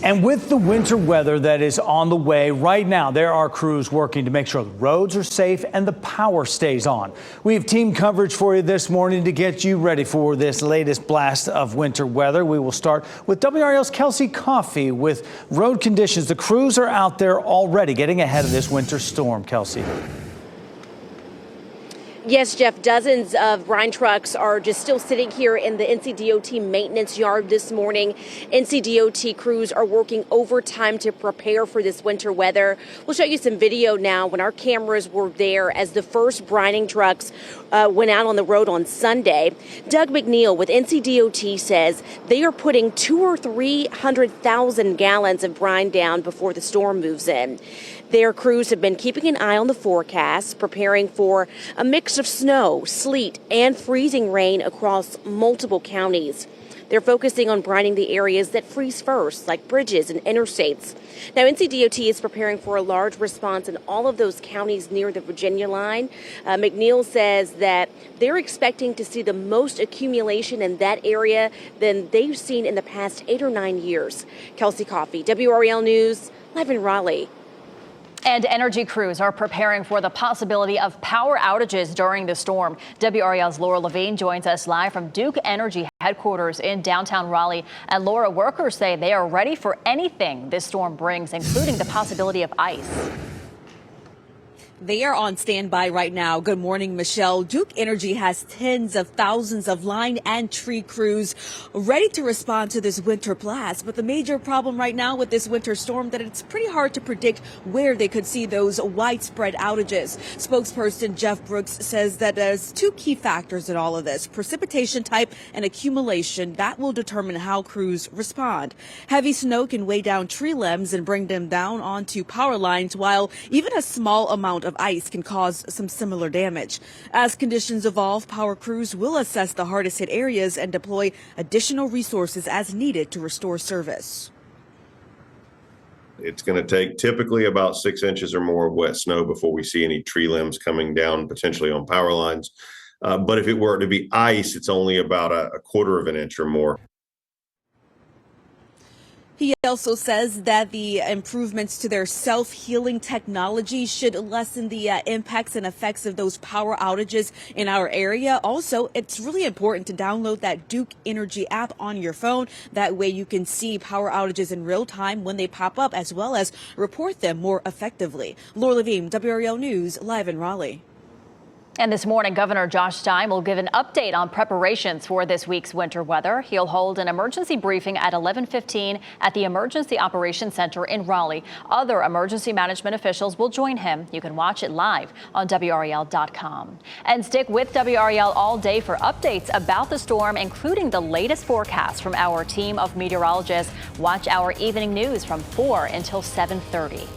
And with the winter weather that is on the way right now, there are crews working to make sure the roads are safe and the power stays on. We have team coverage for you this morning to get you ready for this latest blast of winter weather. We will start with WRAL's Kelsey Coffey with road conditions. The crews are out there already getting ahead of this winter storm. Kelsey. Yes, Jeff, dozens of brine trucks are just still sitting here in the NCDOT maintenance yard this morning. NCDOT crews are working overtime to prepare for this winter weather. We'll show you some video now when our cameras were there as the first brining trucks went out on the road on Sunday. Doug McNeil with NCDOT says they are putting 200,000 or 300,000 gallons of brine down before the storm moves in. Their crews have been keeping an eye on the forecast, preparing for a mix of snow, sleet, and freezing rain across multiple counties. They're focusing on brining the areas that freeze first, like bridges and interstates. Now, NCDOT is preparing for a large response in all of those counties near the Virginia line. McNeil says that they're expecting to see the most accumulation in that area than they've seen in the past 8 or 9 years. Kelsey Coffey, WRAL News, live in Raleigh. And energy crews are preparing for the possibility of power outages during the storm. WRAL's Laura Levine joins us live from Duke Energy headquarters in downtown Raleigh. And Laura, workers say they are ready for anything this storm brings, including the possibility of ice. They are on standby right now. Good morning, Michelle. Duke Energy has tens of thousands of line and tree crews ready to respond to this winter blast. But the major problem right now with this winter storm that it's pretty hard to predict where they could see those widespread outages. Spokesperson Jeff Brooks says that there's two key factors in all of this: precipitation type and accumulation. That will determine how crews respond. Heavy snow can weigh down tree limbs and bring them down onto power lines, while even a small amount of ice can cause some similar damage. As conditions evolve, power crews will assess the hardest hit areas and deploy additional resources as needed to restore service. It's going to take typically about 6 inches or more of wet snow before we see any tree limbs coming down, potentially on power lines. But if it were to be ice, it's only about a quarter of an inch or more. He also says that the improvements to their self-healing technology should lessen the impacts and effects of those power outages in our area. Also, it's really important to download that Duke Energy app on your phone. That way you can see power outages in real time when they pop up, as well as report them more effectively. Laura Levine, WRAL News, live in Raleigh. And this morning, Governor Josh Stein will give an update on preparations for this week's winter weather. He'll hold an emergency briefing at 11:15 at the Emergency Operations Center in Raleigh. Other emergency management officials will join him. You can watch it live on WRAL.com. And stick with WRAL all day for updates about the storm, including the latest forecast from our team of meteorologists. Watch our evening news from 4 until 7:30.